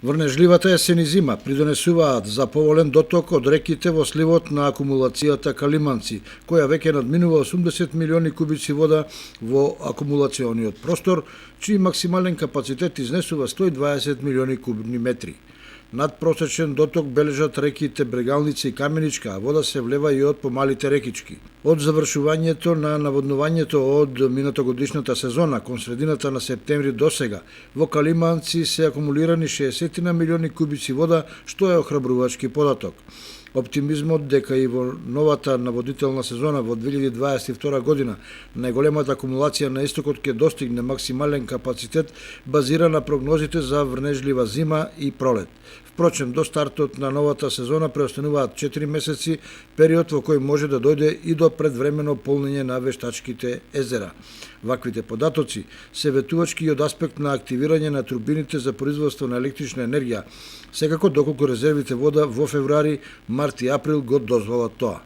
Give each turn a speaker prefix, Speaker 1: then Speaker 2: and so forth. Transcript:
Speaker 1: Врнежливата есен и зима придонесуваат за поволен доток од реките во сливот на акумулацијата Калиманци, која веќе надминува 80 милиони кубици вода во акумулациониот простор, чиј максимален капацитет изнесува 120 милиони кубни метри. Надпросечен доток бележат реките Брегалница и Каменичка, а вода се влева и од помалите рекички. Од завршувањето на наводнувањето од минатогодишната сезона, кон средината на септември до сега, во Калиманци се акумулирани 60 милиони кубици вода, што е охрабрувачки податок. Оптимизмот дека и во новата наводнителна сезона во 2022 година најголемата акумулација на истокот ќе достигне максимален капацитет базира на прогнозите за врнежлива зима и пролет. Впрочем, до стартот на новата сезона преостануваат 4 месеци, период во кој може да дојде и до предвремено полнење на вештачките езера. Ваквите податоци се ветувачки и од аспект на активирање на турбините за производство на електрична енергија, секако доколку резервите вода во февруари, март и април го дозволат тоа.